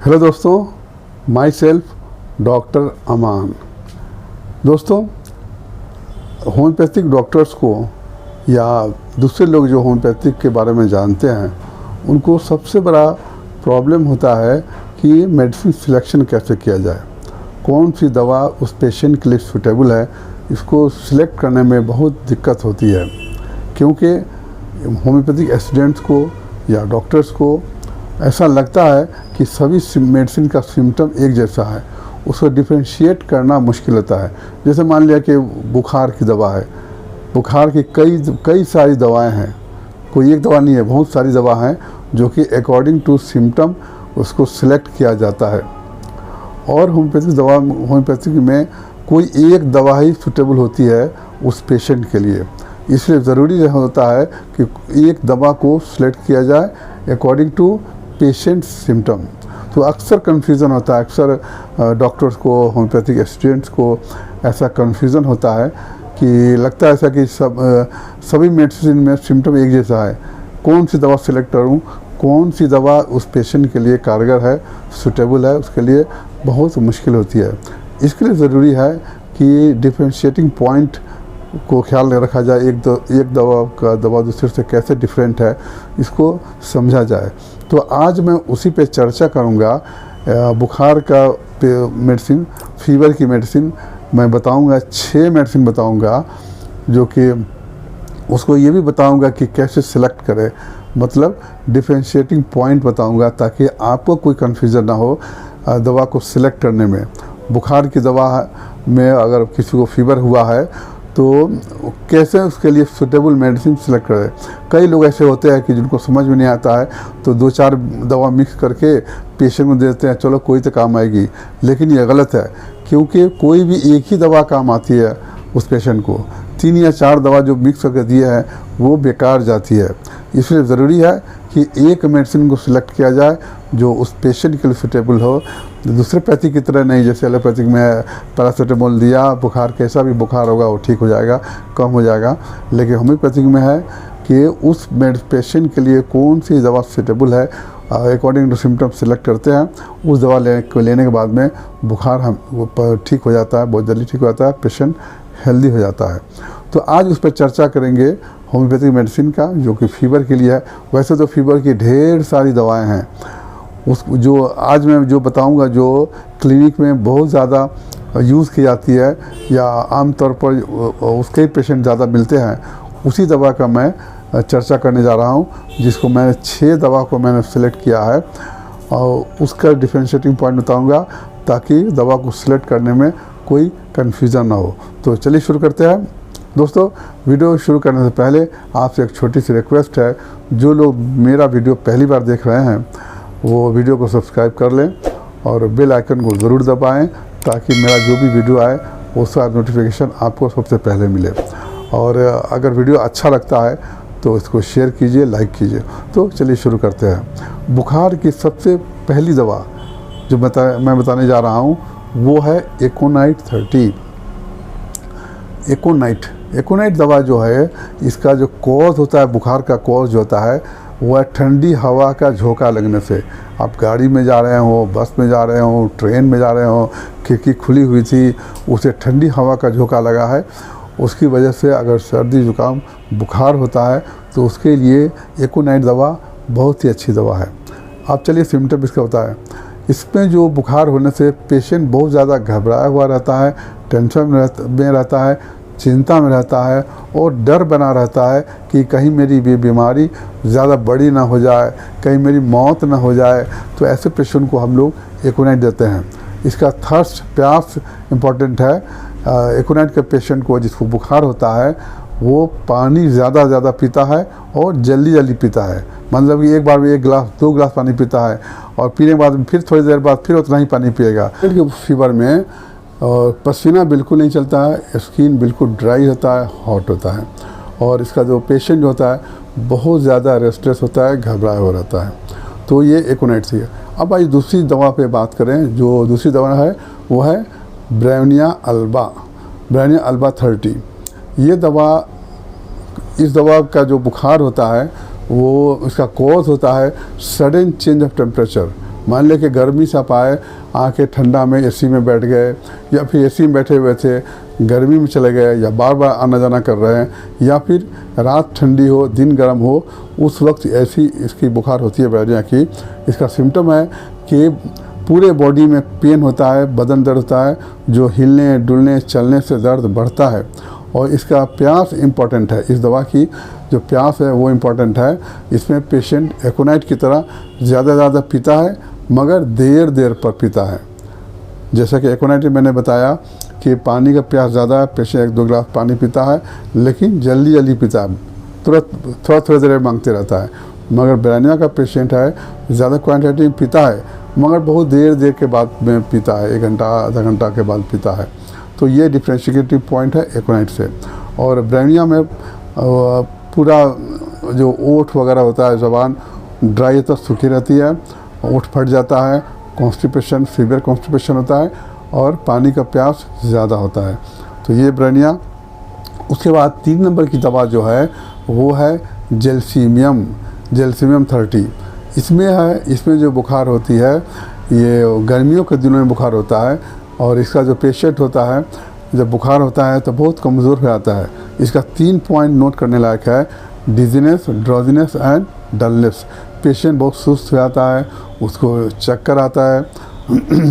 Hello दोस्तों, my self doctor अमान। दोस्तों, homeopathic doctors को या दूसरे लोग जो होम्योपैथिक के बारे में जानते हैं उनको सबसे बड़ा प्रॉब्लम होता है कि मेडिसिन सिलेक्शन कैसे किया जाए, कौन सी दवा उस पेशेंट के लिए सूटेबल है, इसको सिलेक्ट करने में बहुत दिक्कत होती है। क्योंकि होम्योपैथिक स्टूडेंट्स को या डॉक्टर्स को ऐसा लगता है कि सभी मेडिसिन का सिम्टम एक जैसा है, उसको डिफ्रेंशिएट करना मुश्किल होता है। जैसे मान लिया कि बुखार की दवा है, बुखार की कई सारी दवाएं हैं, कोई एक दवा नहीं है, बहुत सारी दवा हैं जो कि अकॉर्डिंग टू सिम्टम उसको सिलेक्ट किया जाता है। और होम्योपैथिक में कोई एक दवा ही सूटेबल होती है उस पेशेंट के लिए, इसलिए ज़रूरी होता है कि एक दवा को सिलेक्ट किया जाए अकॉर्डिंग टू पेशेंट सिम्टम। तो अक्सर कन्फ्यूज़न होता है, अक्सर डॉक्टर्स को, होम्योपैथिक स्टूडेंट्स को ऐसा कन्फ्यूज़न होता है कि लगता है ऐसा कि सभी मेडिसिन में सिम्टम एक जैसा है, कौन सी दवा सिलेक्ट करूं, कौन सी दवा उस पेशेंट के लिए कारगर है, सूटेबल है, उसके लिए बहुत मुश्किल होती है। इसके लिए ज़रूरी है कि डिफ्रेंशिएटिंग पॉइंट को ख्याल रखा जाए, एक दवा दूसरे से कैसे डिफरेंट है इसको समझा जाए। तो आज मैं उसी पे चर्चा करूँगा। बुखार का मेडिसिन, फीवर की मेडिसिन मैं बताऊँगा, 6 मेडिसिन बताऊँगा, जो कि उसको ये भी बताऊँगा कि कैसे सिलेक्ट करें, मतलब डिफरेंशिएटिंग पॉइंट बताऊँगा ताकि आपको कोई कन्फ्यूज़न ना हो दवा को सिलेक्ट करने में। बुखार की दवा में अगर किसी को फीवर हुआ है तो कैसे उसके लिए सूटेबल मेडिसिन सिलेक्ट करें। कई लोग ऐसे होते हैं कि जिनको समझ में नहीं आता है तो 2-4 दवा मिक्स करके पेशेंट को देते हैं, चलो कोई तो काम आएगी, लेकिन ये गलत है। क्योंकि कोई भी एक ही दवा काम आती है उस पेशेंट को, 3 या 4 दवा जो मिक्स करके दिए हैं वो बेकार जाती है। इसलिए ज़रूरी है कि एक मेडिसिन को सिलेक्ट किया जाए जो उस पेशेंट के लिए सूटेबल हो। दूसरे पैथिक की तरह नहीं, जैसे एलोपैथिक में पैरासीटामोल दिया, बुखार कैसा भी बुखार होगा वो ठीक हो जाएगा, कम हो जाएगा। लेकिन होम्योपैथिक में है कि उस पेशेंट के लिए कौन सी दवा सूटेबल है, अकॉर्डिंग टू सिम्टम सिलेक्ट करते हैं। उस दवा लेने के बाद में बुखार ठीक हो जाता है, बहुत जल्दी ठीक हो जाता है, पेशेंट हेल्दी हो जाता है। तो आज उस पर चर्चा करेंगे होम्योपैथिक मेडिसिन का, जो कि फीवर के लिए है। वैसे तो फीवर की ढेर सारी दवाएं हैं, जो आज मैं जो बताऊंगा जो क्लिनिक में बहुत ज़्यादा यूज़ की जाती है या आमतौर पर उसके ही पेशेंट ज़्यादा मिलते हैं, उसी दवा का मैं चर्चा करने जा रहा हूं, जिसको मैंने 6 दवा को मैंने सिलेक्ट किया है और उसका डिफरेंशिएटिंग पॉइंट बताऊंगा ताकि दवा को सिलेक्ट करने में कोई कन्फ्यूज़न ना हो। तो चलिए शुरू करते हैं। दोस्तों, वीडियो शुरू करने से पहले आपसे एक छोटी सी रिक्वेस्ट है, जो लोग मेरा वीडियो पहली बार देख रहे हैं वो वीडियो को सब्सक्राइब कर लें और बेल आइकन को ज़रूर दबाएं ताकि मेरा जो भी वीडियो आए उसका नोटिफिकेशन आपको सबसे पहले मिले। और अगर वीडियो अच्छा लगता है तो इसको शेयर कीजिए, लाइक कीजिए। तो चलिए शुरू करते हैं। बुखार की सबसे पहली दवा जो मैं बताने जा रहा हूँ वो है एकोनाइट 30। एकोनाइट दवा जो है, इसका जो कॉज होता है, बुखार का कॉज जो होता है वह ठंडी हवा का झोंका लगने से। आप गाड़ी में जा रहे हो, बस में जा रहे हो, ट्रेन में जा रहे हो, खिड़की खुली हुई थी, उसे ठंडी हवा का झोंका लगा है, उसकी वजह से अगर सर्दी जुकाम बुखार होता है तो उसके लिए एकोनाइट दवा बहुत ही अच्छी दवा है। आप चलिए सिम्टम इसका होता है। इसमें जो बुखार होने से पेशेंट बहुत ज़्यादा घबराया हुआ रहता है, टेंशन में रहता है, चिंता में रहता है और डर बना रहता है कि कहीं मेरी बीमारी ज़्यादा बड़ी ना हो जाए, कहीं मेरी मौत ना हो जाए। तो ऐसे पेशेंट को हम लोग एकोनाइट देते हैं। इसका थर्स्ट, प्यास इम्पॉर्टेंट है। एकोनाइट के पेशेंट को, जिसको बुखार होता है, वो पानी ज़्यादा पीता है और जल्दी पीता है। मतलब कि एक बार में 1 गिलास 2 गिलास पानी पीता है और पीने के बाद फिर थोड़ी देर बाद फिर उतना ही पानी पिएगा। फीवर में और पसीना बिल्कुल नहीं चलता है, स्किन बिल्कुल ड्राई रहता है, हॉट होता है, और इसका जो पेशेंट होता है बहुत ज़्यादा रेस्टलेस होता है, घबराया हुआ रहता है। तो ये एकोनाइट थी। अब आज दूसरी दवा पे बात करें। जो दूसरी दवा है वो है ब्रेविया अल्बा 30। ये दवा, इस दवा का जो बुखार होता है वो इसका कॉज होता है सडन चेंज ऑफ टेम्परेचर। मान लें कि गर्मी से आप आए, आके ठंडा में एसी में बैठ गए, या फिर एसी में बैठे हुए थे, गर्मी में चले गए, या बार बार आना जाना कर रहे हैं, या फिर रात ठंडी हो दिन गर्म हो, उस वक्त ऐसी इसकी बुखार होती है ब्रैनिया की। इसका सिम्टम है कि पूरे बॉडी में पेन होता है, बदन दर्द होता है, जो हिलने डुलने चलने से दर्द बढ़ता है। और इसका प्यास इम्पॉर्टेंट है, इस दवा की जो प्यास है वो इम्पॉर्टेंट है। इसमें पेशेंट एकोनाइट की तरह ज़्यादा पीता है, मगर देर देर पर पीता है। जैसा कि एकोनाइट में मैंने बताया कि पानी का प्यास ज़्यादा है, पेशेंट 1-2 गिलास पानी पीता है, लेकिन जल्दी पीता है, तुरंत थोड़ा देर मांगते रहता है। मगर ब्रैनिया का पेशेंट है, ज़्यादा क्वांटिटी में पीता है, मगर बहुत देर के बाद में पीता है, 1 घंटा आधा घंटा के बाद पीता है। तो ये डिफ्रेंशिएटिव पॉइंट है एकोनाइट से। और ब्रैनिया में पूरा जो ओठ वगैरह होता है, ज़बान ड्राई तो सूखी रहती है, ओठ फट जाता है, कॉन्स्टिपेशन सीवियर कॉन्स्टिपेशन होता है, और पानी का प्यास ज़्यादा होता है। तो ये ब्रैनिया। उसके बाद 3 नंबर की दवा जो है वो है जेल्सीमियम 30। इसमें जो बुखार होती है, ये गर्मियों के दिनों में बुखार होता है, और इसका जो पेशेंट होता है जब बुखार होता है तो बहुत कमज़ोर हो जाता है। इसका 3 पॉइंट नोट करने लायक है: dizziness, drowsiness and dullness. Patient बहुत सुस्त हो जाता है, उसको चक्कर आता है,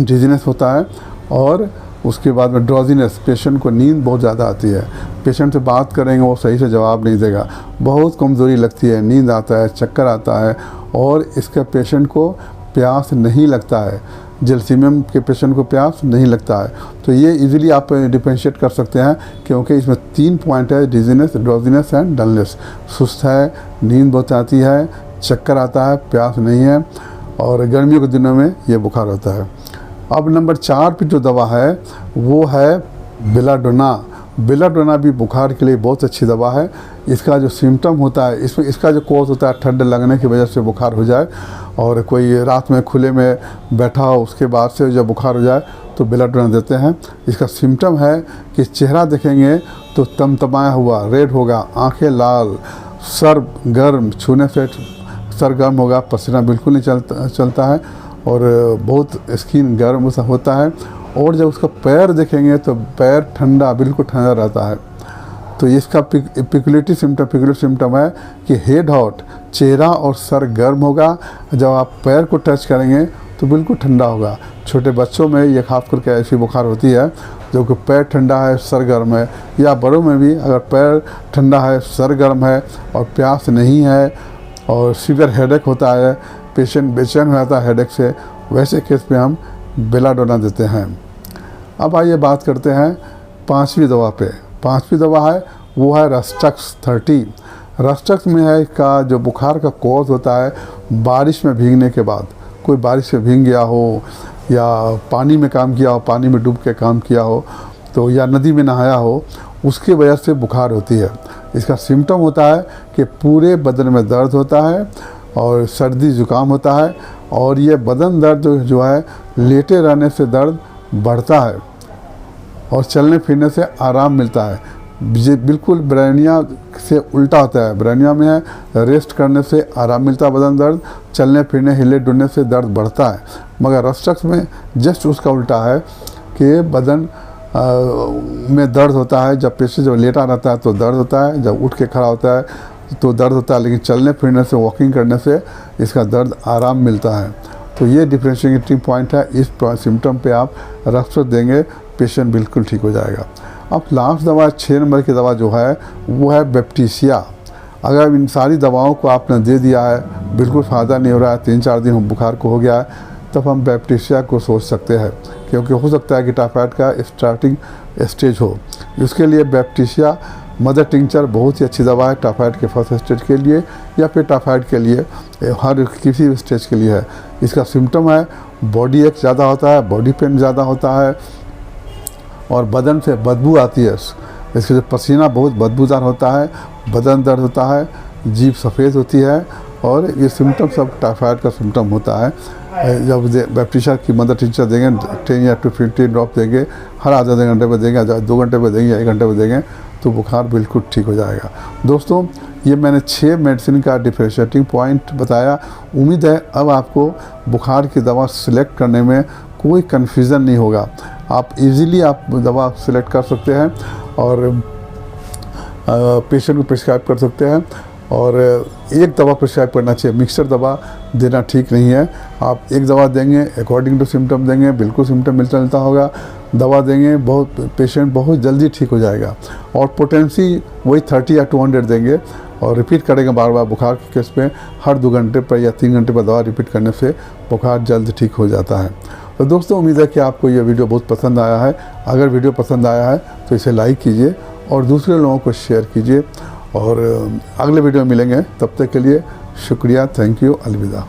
डिजीनेस होता है, और उसके बाद में ड्रोजीनेस, पेशेंट को नींद बहुत ज़्यादा आती है। पेशेंट से बात करेंगे वो सही से जवाब नहीं देगा, बहुत कमज़ोरी लगती है, नींद आता है, चक्कर आता है, और इसके पेशेंट को प्यास नहीं लगता है। जेल्सीमियम के पेशेंट को प्यास नहीं लगता है। तो ये इजीली आप डिफरेंशिएट कर सकते हैं, क्योंकि इसमें 3 पॉइंट है: डिजीनेस, ड्रोजीनेस एंड डलनेस। सुस्त है, नींद बहुत आती है, चक्कर आता है, प्यास नहीं है, और गर्मियों के दिनों में ये बुखार होता है। अब नंबर 4 पे जो दवा है वो है बेलाडोना। बेलाडोना भी बुखार के लिए बहुत अच्छी दवा है। इसका जो सिम्टम होता है, इसका जो कॉज होता है, ठंड लगने की वजह से बुखार हो जाए, और कोई रात में खुले में बैठा हो, उसके बाद से जब बुखार हो जाए तो बेलाडोना देते हैं। इसका सिम्टम है कि चेहरा देखेंगे तो तमतमाया हुआ रेड होगा, आंखें लाल, सर गर्म, छूने से सर गर्म होगा, पसीना बिल्कुल नहीं चलता है, और बहुत स्किन गर्म होता है। और जब उसका पैर देखेंगे तो पैर ठंडा, बिल्कुल ठंडा रहता है। तो इसका पिकुलेटिव सिम्टम है कि हेड हॉट, चेहरा और सर गर्म होगा। जब आप पैर को टच करेंगे तो बिल्कुल ठंडा होगा। छोटे बच्चों में ये खास करके ऐसी बुखार होती है जो कि पैर ठंडा है, सर गर्म है, या बड़ों में भी अगर पैर ठंडा है, सर गर्म है और प्यास नहीं है, और सीवियर हेडेक होता है, पेशेंट बेचैन हो जाता है हेडेक से, वैसे केस में हम बेलाडोना देते हैं। अब आइए बात करते हैं 5वीं दवा पे। 5वीं दवा है वो है रस्टक्स 30। रस्टक्स में है इसका जो बुखार का कॉज होता है, बारिश में भीगने के बाद, कोई बारिश से भीग गया हो, या पानी में काम किया हो, पानी में डूब के काम किया हो, तो या नदी में नहाया हो, उसकी वजह से बुखार होती है। इसका सिम्टम होता है कि पूरे बदन में दर्द होता है, और सर्दी ज़ुकाम होता है, और ये बदन दर्द जो है लेटे रहने से दर्द बढ़ता है, और चलने फिरने से आराम मिलता है। ये बिल्कुल ब्रैनिया से उल्टा होता है। ब्रैनिया में है रेस्ट करने से आराम मिलता है, बदन दर्द, चलने फिरने हिले डुलने से दर्द बढ़ता है। मगर रस्टक्स में जस्ट उसका उल्टा है कि बदन में दर्द होता है। जब पेशेंट जब लेटा रहता है तो दर्द होता है, जब उठ के खड़ा होता है तो दर्द होता है, लेकिन चलने फिरने से, वॉकिंग करने से इसका दर्द आराम मिलता है। तो ये डिफरेंशिएटिंग पॉइंट है। इस सिम्टम पे आप रस्टक्स देंगे, पेशेंट बिल्कुल ठीक हो जाएगा। अब लास्ट दवा 6 नंबर की दवा जो है वो है बैप्टीसिया। अगर इन सारी दवाओं को आपने दे दिया है, बिल्कुल फ़ायदा नहीं हो रहा है, 3-4 दिन बुखार को हो गया है, तब हम बैप्टीसिया को सोच सकते हैं, क्योंकि हो सकता है कि टाइफाइड का स्टार्टिंग स्टेज हो। इसके लिए बैप्टीसिया मदर टिंचर बहुत ही अच्छी दवा है, टाइफाइड के फर्स्ट स्टेज के लिए या फिर टाइफाइड के लिए, हर किसी भी स्टेज के लिए है। इसका सिम्टम है बॉडी एक ज़्यादा होता है, बॉडी पेन ज़्यादा होता है, और बदन से बदबू आती है। इसके जो पसीना बहुत बदबूदार होता है, बदन दर्द होता है, जीभ सफ़ेद होती है, और ये सिम्टम सब टाइफाइड का सिम्टम होता है। जब बैप्टीसिया की मदर टिंचर देंगे, 10 या 15 ड्रॉप देंगे, हर आधे घंटे में देंगे, 2 घंटे में देंगे, 1 घंटे में देंगे, तो बुखार बिल्कुल ठीक हो जाएगा। दोस्तों, ये मैंने 6 मेडिसिन का डिफरेंशिएटिंग पॉइंट बताया। उम्मीद है अब आपको बुखार की दवा सिलेक्ट करने में कोई कन्फ्यूज़न नहीं होगा। आप इजीली आप दवा सिलेक्ट कर सकते हैं और पेशेंट को प्रिस्क्राइब कर सकते हैं। और एक दवा प्रिस्क्राइब करना चाहिए, मिक्सर दवा देना ठीक नहीं है। आप एक दवा देंगे, अकॉर्डिंग टू सिम्टम देंगे, बिल्कुल सिम्टम मिलता जुलता होगा, दवा देंगे, पेशेंट बहुत जल्दी ठीक हो जाएगा। और पोटेंसी वही 30 या 200 देंगे और रिपीट करेंगे बार बार। बुखार के केस में हर 2 घंटे पर या 3 घंटे पर दवा रिपीट करने से बुखार जल्द ठीक हो जाता है। तो दोस्तों, उम्मीद है कि आपको ये वीडियो बहुत पसंद आया है। अगर वीडियो पसंद आया है तो इसे लाइक कीजिए और दूसरे लोगों को शेयर कीजिए। और अगले वीडियो में मिलेंगे, तब तक के लिए शुक्रिया, थैंक यू, अलविदा।